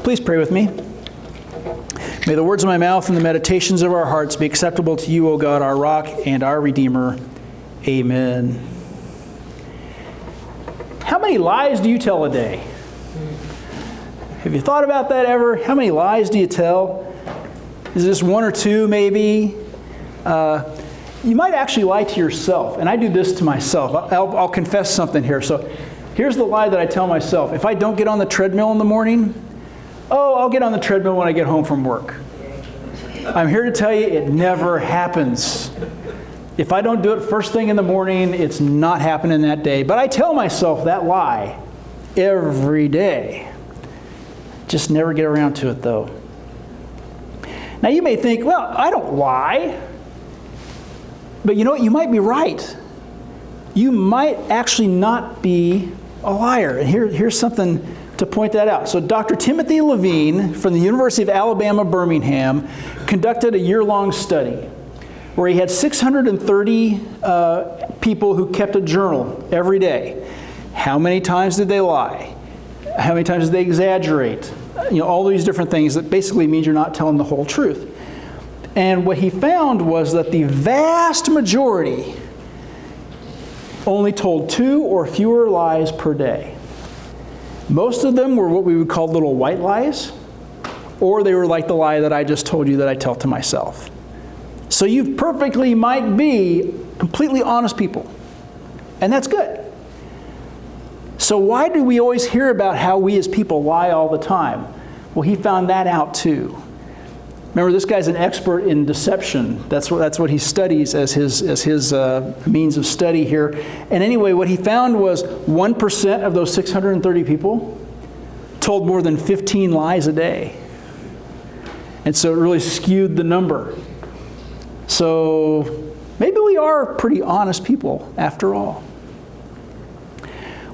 Please pray with me. May the words of my mouth and the meditations of our hearts be acceptable to you, O God, our rock and our Redeemer. Amen. How many lies do you tell a day? Have you thought about that ever? How many lies do you tell? Is this one or two maybe? You might actually lie to yourself, and I do this to myself. I'll confess something here. So here's the lie that I tell myself. If I don't get on the treadmill in the morning, I'll get on the treadmill when I get home from work. I'm here to tell you it never happens. If I don't do it first thing in the morning, it's not happening that day. But I tell myself that lie every day. Just never get around to it though. Now you may think, well, I don't lie. But you know what? You might be right. You might actually not be a liar. And here's something to point that out. So Dr. Timothy Levine from the University of Alabama, Birmingham, conducted a year-long study where he had 630 people who kept a journal every day. How many times did they lie? How many times did they exaggerate? All these different things that basically means you're not telling the whole truth. And what he found was that the vast majority only told 2 or fewer lies per day. Most of them were what we would call little white lies, or they were like the lie that I just told you that I tell to myself. So you perfectly might be completely honest people, and that's good. So why do we always hear about how we as people lie all the time? Well, he found that out too. Remember, this guy's an expert in deception. That's what he studies as his means of study here. And anyway, what he found was 1% of those 630 people told more than 15 lies a day. And so it really skewed the number. So maybe we are pretty honest people after all.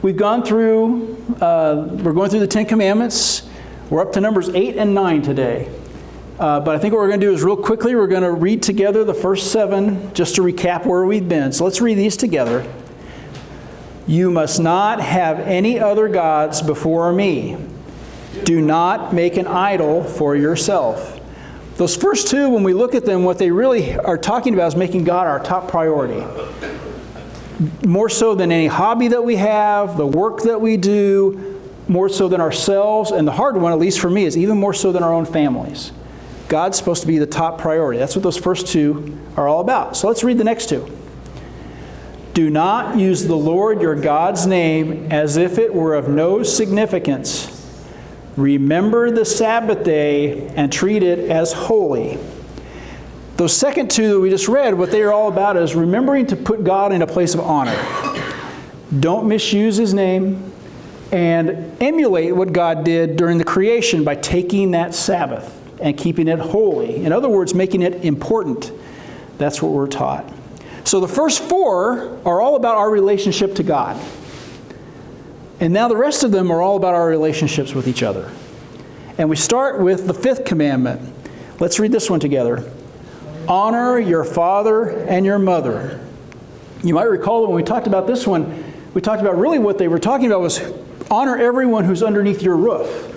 We've gone through, we're going through the 10 Commandments. We're up to Numbers 8 and 9 today. But I think what we're going to do is real quickly, we're going to read together the first 7 just to recap where we've been. So let's read these together. You must not have any other gods before me. Do not make an idol for yourself. Those first 2, when we look at them, what they really are talking about is making God our top priority. More so than any hobby that we have, the work that we do, more so than ourselves, and the hard one, at least for me, is even more so than our own families. God's supposed to be the top priority. That's what those first 2 are all about. So let's read the next 2. Do not use the Lord your God's name as if it were of no significance. Remember the Sabbath day and treat it as holy. Those second 2 that we just read, what they are all about is remembering to put God in a place of honor. Don't misuse His name, and emulate what God did during the creation by taking that Sabbath and keeping it holy. In other words, making it important. That's what we're taught. So the first 4 are all about our relationship to God. And now the rest of them are all about our relationships with each other. And we start with the 5th commandment. Let's read this one together. Honor your father and your mother. You might recall that when we talked about this one, we talked about really what they were talking about was honor everyone who's underneath your roof.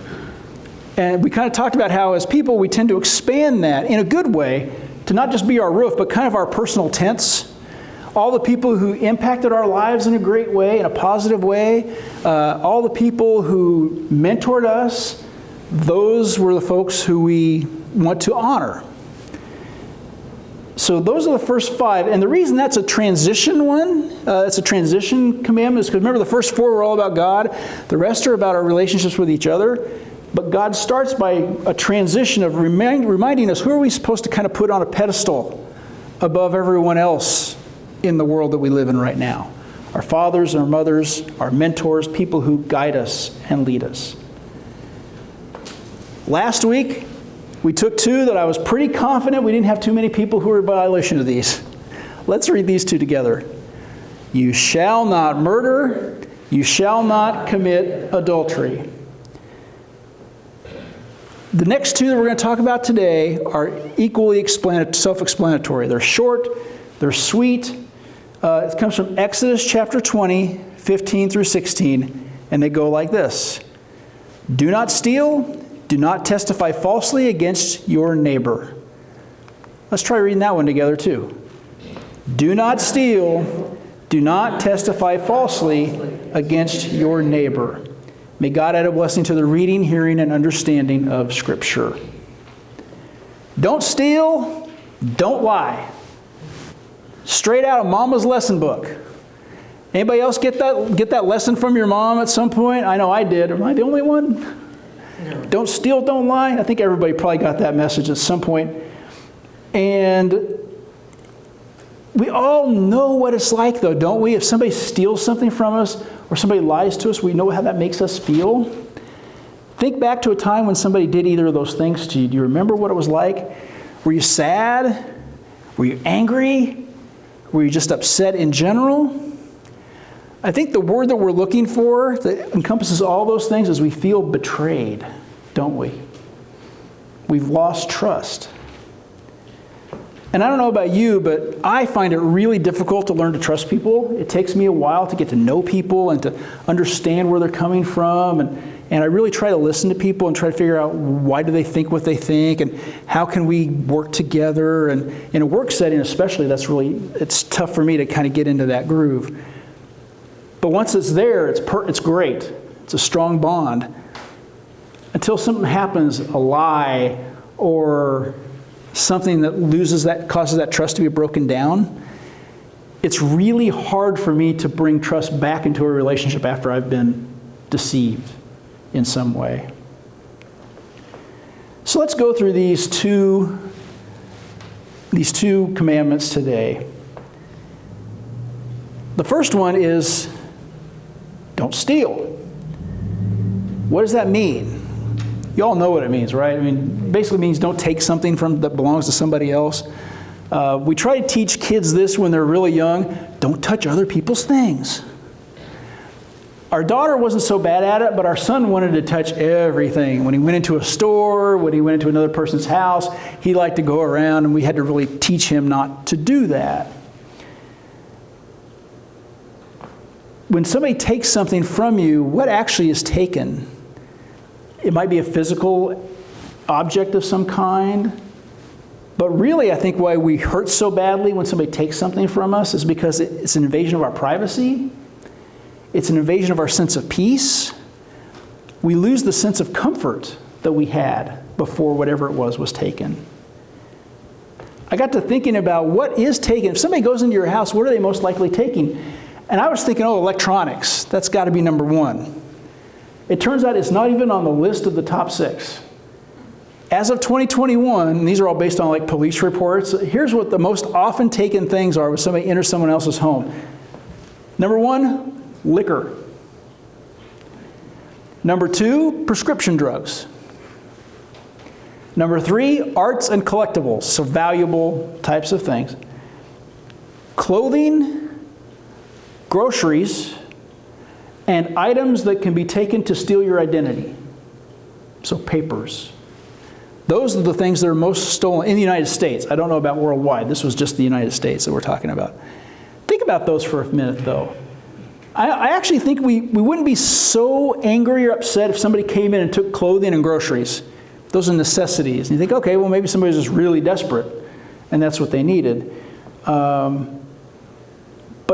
And we kind of talked about how as people we tend to expand that in a good way to not just be our roof, but kind of our personal tents. All the people who impacted our lives in a great way, in a positive way, all the people who mentored us, those were the folks who we want to honor. So those are the first 5. And the reason that's a transition one, it's a transition commandment, is because remember the first 4 were all about God. The rest are about our relationships with each other. But God starts by a transition of reminding us who are we supposed to kind of put on a pedestal above everyone else in the world that we live in right now. Our fathers, our mothers, our mentors, people who guide us and lead us. Last week, we took 2 that I was pretty confident we didn't have too many people who were in violation of these. Let's read these 2 together. You shall not murder. You shall not commit adultery. The next 2 that we're going to talk about today are equally self-explanatory. They're short, they're sweet. It comes from Exodus chapter 20, 15 through 16, and they go like this. Do not steal. Do not testify falsely against your neighbor. Let's try reading that one together too. Do not steal. Do not testify falsely against your neighbor. May God add a blessing to the reading, hearing, and understanding of Scripture. Don't steal. Don't lie. Straight out of Mama's lesson book. Anybody else get that lesson from your mom at some point? I know I did. Am I the only one? No. Don't steal, don't lie. I think everybody probably got that message at some point. And we all know what it's like, though, don't we? If somebody steals something from us or somebody lies to us, we know how that makes us feel. Think back to a time when somebody did either of those things to you. Do you remember what it was like? Were you sad? Were you angry? Were you just upset in general? I think the word that we're looking for that encompasses all those things is we feel betrayed, don't we? We've lost trust. And I don't know about you, but I find it really difficult to learn to trust people. It takes me a while to get to know people and to understand where they're coming from. And I really try to listen to people and try to figure out why do they think what they think and how can we work together. And in a work setting especially, it's tough for me to kind of get into that groove. But once it's there, it's great. It's a strong bond. Until something happens, a lie or something that causes that trust to be broken down, it's really hard for me to bring trust back into a relationship after I've been deceived in some way. So let's go through these two commandments today. The first one is don't steal. What does that mean? You all know what it means, right? I mean, basically means don't take something that belongs to somebody else. We try to teach kids this when they're really young. Don't touch other people's things. Our daughter wasn't so bad at it, but our son wanted to touch everything. When he went into a store, when he went into another person's house, he liked to go around, and we had to really teach him not to do that. When somebody takes something from you, what actually is taken? It might be a physical object of some kind. But really, I think why we hurt so badly when somebody takes something from us is because it's an invasion of our privacy. It's an invasion of our sense of peace. We lose the sense of comfort that we had before whatever it was taken. I got to thinking about what is taken. If somebody goes into your house, what are they most likely taking? And I was thinking, electronics. That's got to be number one. It turns out it's not even on the list of the top 6. As of 2021, and these are all based on police reports, here's what the most often taken things are when somebody enters someone else's home. Number 1, liquor. Number 2, prescription drugs. Number 3, arts and collectibles, so valuable types of things. Clothing, groceries, and items that can be taken to steal your identity. So papers. Those are the things that are most stolen in the United States. I don't know about worldwide. This was just the United States that we're talking about. Think about those for a minute, though. I actually think we wouldn't be so angry or upset if somebody came in and took clothing and groceries. Those are necessities. And you think, okay, well, maybe somebody's just really desperate, and that's what they needed. But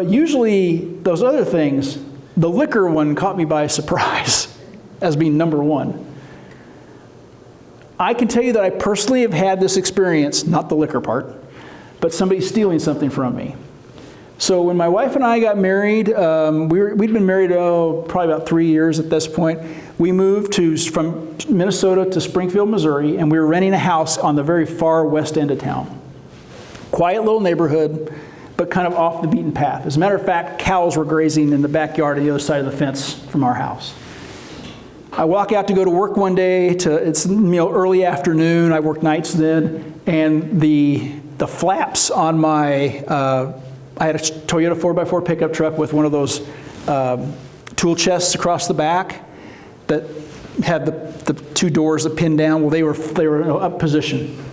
usually, those other things, the liquor one caught me by surprise as being number 1. I can tell you that I personally have had this experience, not the liquor part, but somebody stealing something from me. So when my wife and I got married, we'd been married probably about 3 years at this point. We moved from Minnesota to Springfield, Missouri, and we were renting a house on the very far west end of town. Quiet little neighborhood, but kind of off the beaten path. As a matter of fact, cows were grazing in the backyard on the other side of the fence from our house. I walk out to go to work one day. It's early afternoon. I worked nights then, and the flaps on my I had a Toyota 4x4 pickup truck with one of those tool chests across the back that had the 2 doors that pinned down. Well, they were in up position.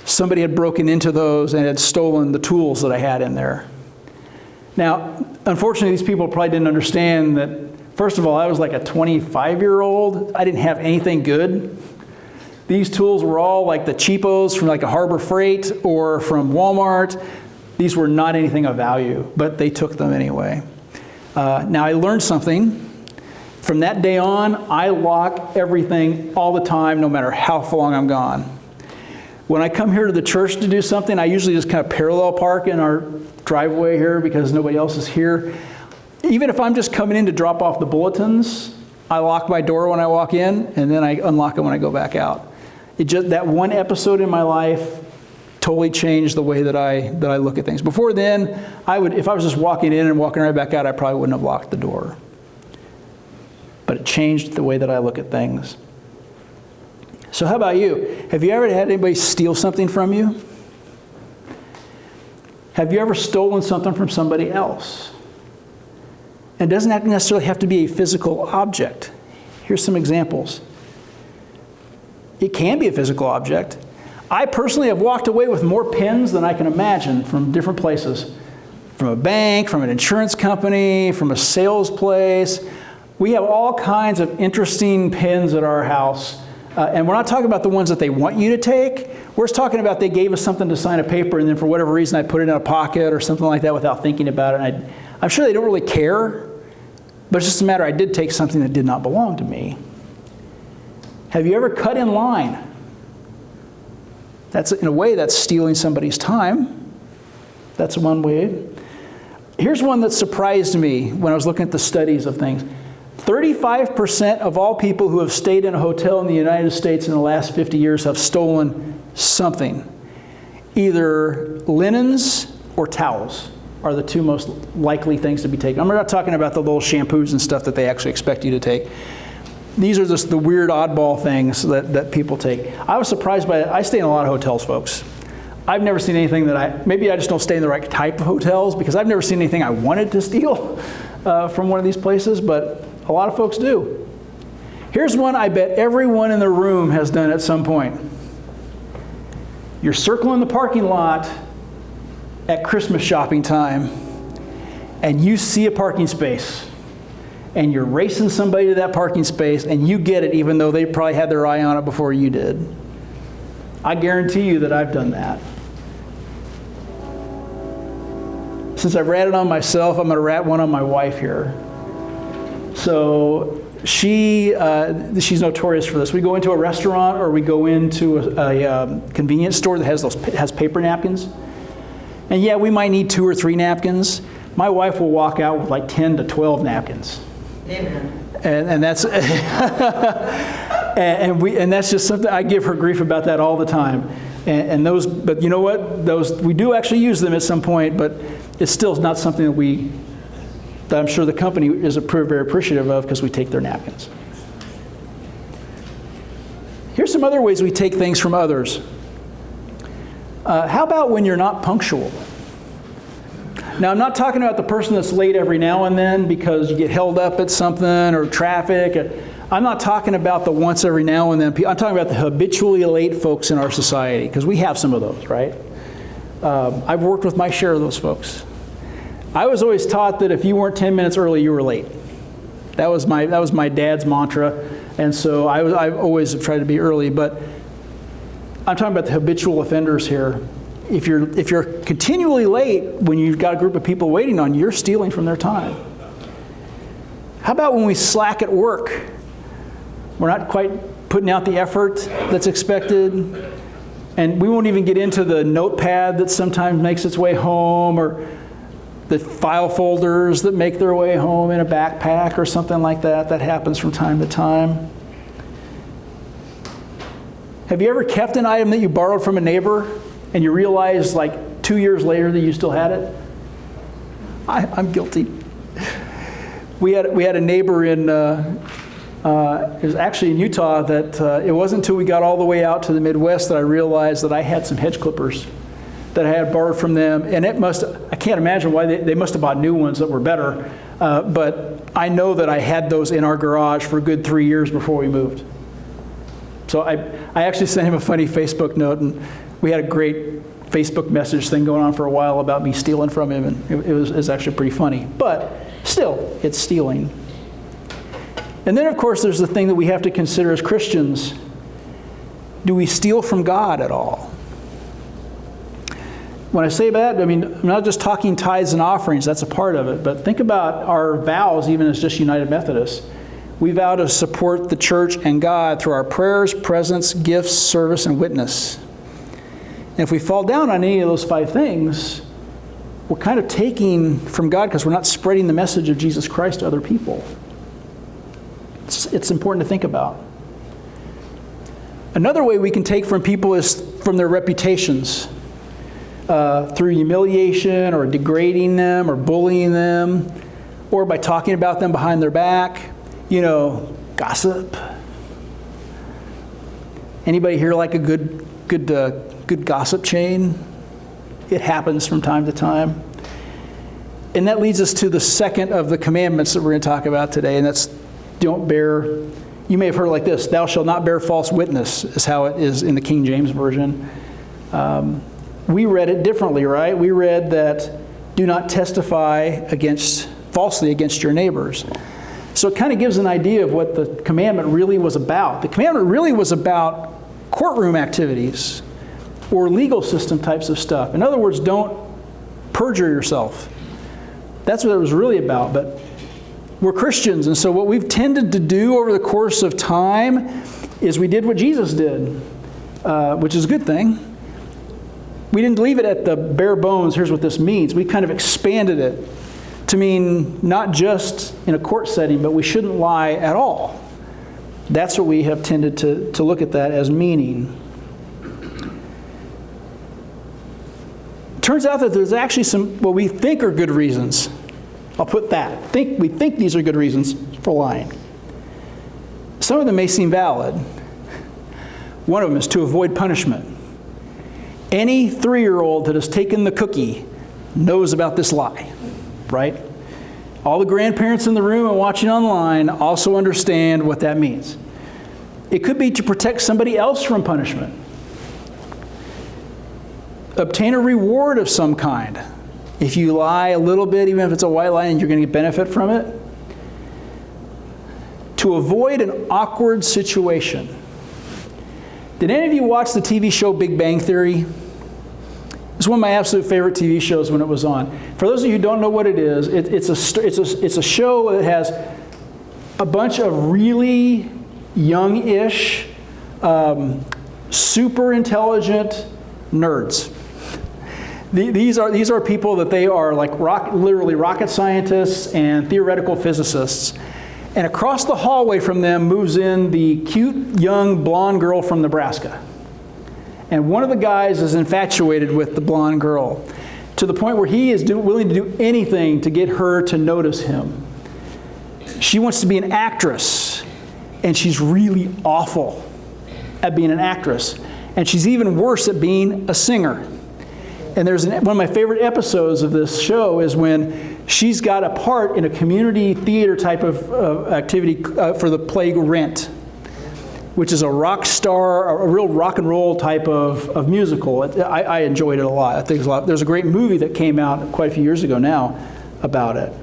Somebody had broken into those and had stolen the tools that I had in there. Now, unfortunately, these people probably didn't understand that First of all, I was like a 25-year-old. I didn't have anything good. These tools were all like the cheapos from like a Harbor Freight or from Walmart. These were not anything of value, but they took them anyway. Now I learned something. From that day on, I lock everything all the time, no matter how long I'm gone. When I come here to the church to do something, I usually just kind of parallel park in our driveway here because nobody else is here. Even if I'm just coming in to drop off the bulletins, I lock my door when I walk in, and then I unlock it when I go back out. That one episode in my life totally changed the way that I look at things. Before then, if I was just walking in and walking right back out, I probably wouldn't have locked the door. But it changed the way that I look at things. So how about you? Have you ever had anybody steal something from you? Have you ever stolen something from somebody else? And it doesn't necessarily have to be a physical object. Here's some examples. It can be a physical object. I personally have walked away with more pens than I can imagine from different places. From a bank, from an insurance company, from a sales place. We have all kinds of interesting pens at our house. And we're not talking about the ones that they want you to take. We're just talking about they gave us something to sign a paper, and then for whatever reason I put it in a pocket or something like that without thinking about it. And I'm sure they don't really care, but it's just a matter I did take something that did not belong to me. Have you ever cut in line? In a way, that's stealing somebody's time. That's one way. Here's one that surprised me when I was looking at the studies of things. 35% of all people who have stayed in a hotel in the United States in the last 50 years have stolen something. Either linens or towels are the two most likely things to be taken. I'm not talking about the little shampoos and stuff that they actually expect you to take. These are just the weird oddball things that people take. I was surprised by it. I stay in a lot of hotels, folks. I've never seen anything maybe I just don't stay in the right type of hotels because I've never seen anything I wanted to steal from one of these places, but a lot of folks do. Here's one I bet everyone in the room has done at some point. You're circling the parking lot at Christmas shopping time, and you see a parking space, and you're racing somebody to that parking space, and you get it even though they probably had their eye on it before you did. I guarantee you that I've done that. Since I've ratted on myself, I'm going to rat one on my wife here. So she's notorious for this. We go into a restaurant or we go into a convenience store that has paper napkins. And yeah, we might need 2 or 3 napkins. My wife will walk out with like 10 to 12 napkins. Amen. And that's and that's just something I give her grief about that all the time. But you know what? We do actually use them at some point, but it's still not something that I'm sure the company is very appreciative of because we take their napkins. Here's some other ways we take things from others. How about when you're not punctual? Now, I'm not talking about the person that's late every now and then because you get held up at something or traffic. I'm not talking about the once every now and then. I'm talking about the habitually late folks in our society because we have some of those, right? I've worked with my share of those folks. I was always taught that if you weren't 10 minutes early, you were late. That was my dad's mantra, and so I always have tried to be early. But I'm talking about the habitual offenders here. If you're continually late when you've got a group of people waiting on you, you're stealing from their time. How about when we slack at work? We're not quite putting out the effort that's expected, and we won't even get into the notepad that sometimes makes its way home, or the file folders that make their way home in a backpack or something like that. That happens from time to time. Have you ever kept an item that you borrowed from a neighbor and you realize like 2 years later that you still had it? I'm guilty. We had a neighbor it was actually in Utah that it wasn't until we got all the way out to the Midwest that I realized that I had some hedge clippers that I had borrowed from them, and I can't imagine why they must have bought new ones that were better, but I know that I had those in our garage for a good 3 years before we moved. So I actually sent him a funny Facebook note, and we had a great Facebook message thing going on for a while about me stealing from him, and it was actually pretty funny. But still, it's stealing. And then, of course, there's the thing that we have to consider as Christians. Do we steal from God at all? When I say that, I mean, I'm not just talking tithes and offerings. That's a part of it. But think about our vows, even as just United Methodists. We vow to support the church and God through our prayers, presence, gifts, service, and witness. And if we fall down on any of those 5 things, we're kind of taking from God because we're not spreading the message of Jesus Christ to other people. It's important to think about. Another way we can take from people is from their reputations. Through humiliation or degrading them or bullying them, or by talking about them behind their back. Gossip. Anybody here like a good gossip chain? It happens from time to time. And that leads us to the second of the commandments that we're going to talk about today, and that's don't bear. You may have heard it like this: "Thou shalt not bear false witness," is how it is in the King James Version. We read it differently, right? We read that do not testify falsely against your neighbors. So it kind of gives an idea of what the commandment really was about. The commandment really was about courtroom activities or legal system types of stuff. In other words, don't perjure yourself. That's what it was really about. But we're Christians, and so what we've tended to do over the course of time is we did what Jesus did, which is a good thing. We didn't leave it at the bare bones, here's what this means. We kind of expanded it to mean not just in a court setting, but we shouldn't lie at all. That's what we have tended to look at that as meaning. Turns out that there's actually some, what we think are good reasons. I'll put that. We think these are good reasons for lying. Some of them may seem valid. One of them is to avoid punishment. Any 3-year-old that has taken the cookie knows about this lie, right? All the grandparents in the room and watching online also understand what that means. It could be to protect somebody else from punishment. Obtain a reward of some kind. If you lie a little bit, even if it's a white lie, and you're going to get benefit from it. To avoid an awkward situation. Did any of you watch the TV show Big Bang Theory? It's one of my absolute favorite TV shows when it was on. For those of you who don't know what it is, it's a show that has a bunch of really young-ish, super intelligent nerds. These are people that they are like literally rocket scientists and theoretical physicists. And across the hallway from them moves in the cute young blonde girl from Nebraska. And one of the guys is infatuated with the blonde girl to the point where he is willing to do anything to get her to notice him. She wants to be an actress, and she's really awful at being an actress. And she's even worse at being a singer. And one of my favorite episodes of this show is when she's got a part in a community theater type of activity for the play Rent, which is a rock star, a real rock and roll type of musical. I enjoyed it a lot. I think it's a lot. There's a great movie that came out quite a few years ago now about it.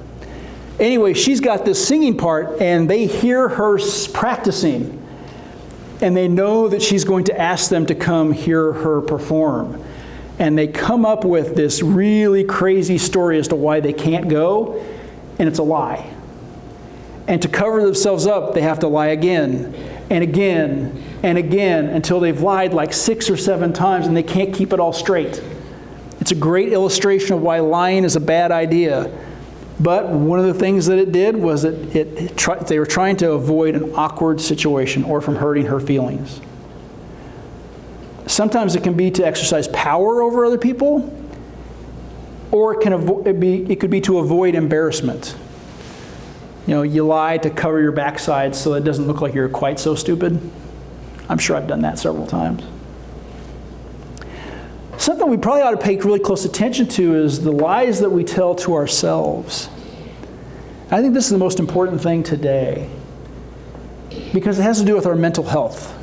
Anyway, she's got this singing part, and they hear her practicing, and they know that she's going to ask them to come hear her perform. And they come up with this really crazy story as to why they can't go, and it's a lie. And to cover themselves up, they have to lie again and again and again until they've lied like 6 or 7 times and they can't keep it all straight. It's a great illustration of why lying is a bad idea. But one of the things that it did was that they were trying to avoid an awkward situation or from hurting her feelings. Sometimes it can be to exercise power over other people, or it could be to avoid embarrassment. You lie to cover your backside so it doesn't look like you're quite so stupid. I'm sure I've done that several times. Something we probably ought to pay really close attention to is the lies that we tell to ourselves. I think this is the most important thing today because it has to do with our mental health.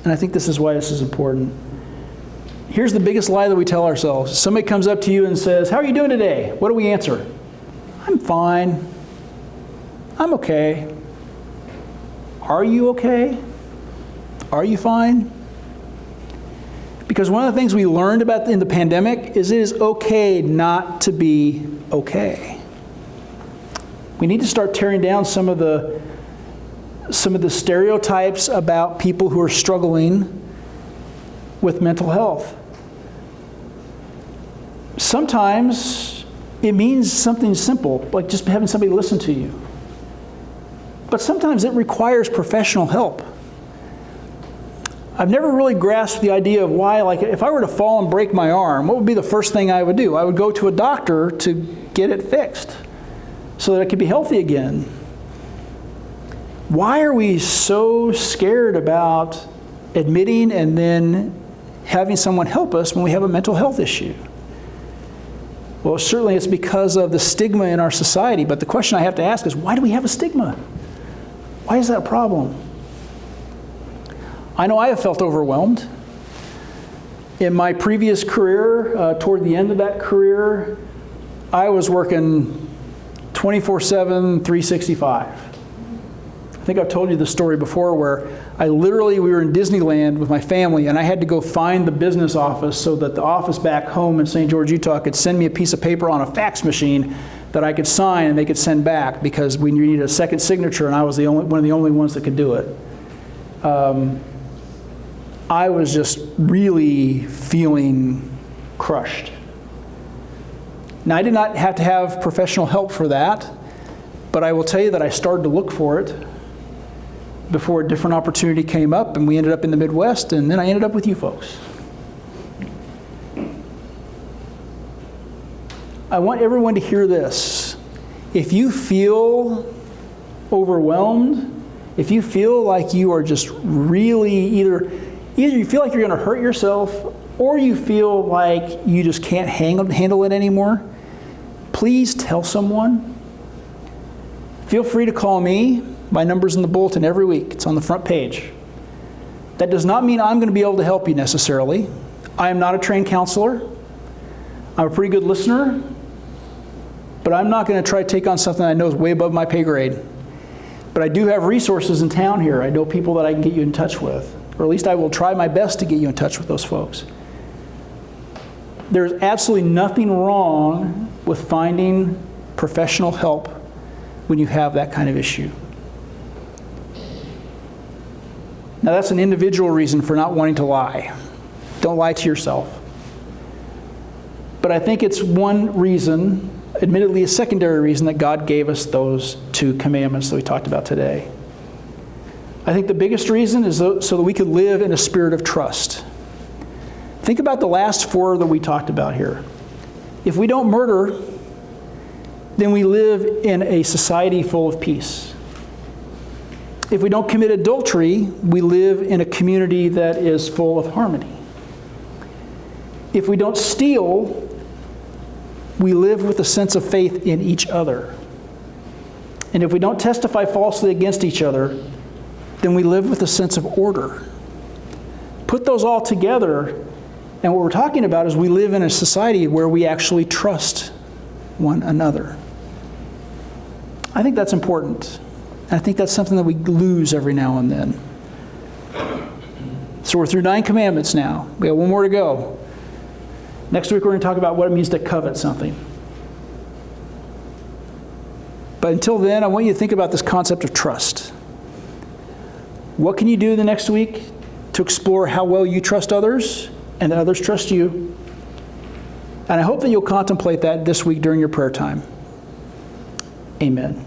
And I think this is why this is important. Here's the biggest lie that we tell ourselves. Somebody comes up to you and says, "How are you doing today?" What do we answer? "I'm fine." I'm okay. Are you okay? Are you fine? Because one of the things we learned about in the pandemic is it is okay not to be okay. We need to start tearing down some of the stereotypes about people who are struggling with mental health. Sometimes it means something simple, like just having somebody listen to you. But sometimes it requires professional help. I've never really grasped the idea of why, like if I were to fall and break my arm, what would be the first thing I would do? I would go to a doctor to get it fixed so that it could be healthy again. Why are we so scared about admitting and then having someone help us when we have a mental health issue? Well, certainly it's because of the stigma in our society, but the question I have to ask is, why do we have a stigma? Why is that a problem? I know I have felt overwhelmed. In my previous career, toward the end of that career, I was working 24/7, 365. I think I've told you the story before where we were in Disneyland with my family and I had to go find the business office so that the office back home in St. George, Utah could send me a piece of paper on a fax machine that I could sign and they could send back because we needed a second signature and I was one of the only ones that could do it. I was just really feeling crushed. Now, I did not have to have professional help for that, but I will tell you that I started to look for it before a different opportunity came up, and we ended up in the Midwest, and then I ended up with you folks. I want everyone to hear this. If you feel overwhelmed, if you feel like you are just really either you feel like you're going to hurt yourself or you feel like you just can't handle it anymore, please tell someone. Feel free to call me. My number's in the bulletin every week. It's on the front page. That does not mean I'm going to be able to help you necessarily. I am not a trained counselor. I'm a pretty good listener, but I'm not going to try to take on something I know is way above my pay grade. But I do have resources in town here. I know people that I can get you in touch with. Or at least I will try my best to get you in touch with those folks. There's absolutely nothing wrong with finding professional help when you have that kind of issue. Now that's an individual reason for not wanting to lie. Don't lie to yourself. But I think it's one reason, admittedly a secondary reason, that God gave us those 2 commandments that we talked about today. I think the biggest reason is so that we could live in a spirit of trust. Think about the last 4 that we talked about here. If we don't murder, then we live in a society full of peace. If we don't commit adultery, we live in a community that is full of harmony. If we don't steal, we live with a sense of faith in each other. And if we don't testify falsely against each other, then we live with a sense of order. Put those all together, and what we're talking about is we live in a society where we actually trust one another. I think that's important. I think that's something that we lose every now and then. So we're through 9 commandments now. We have 1 more to go. Next week we're going to talk about what it means to covet something. But until then, I want you to think about this concept of trust. What can you do the next week to explore how well you trust others and that others trust you? And I hope that you'll contemplate that this week during your prayer time. Amen.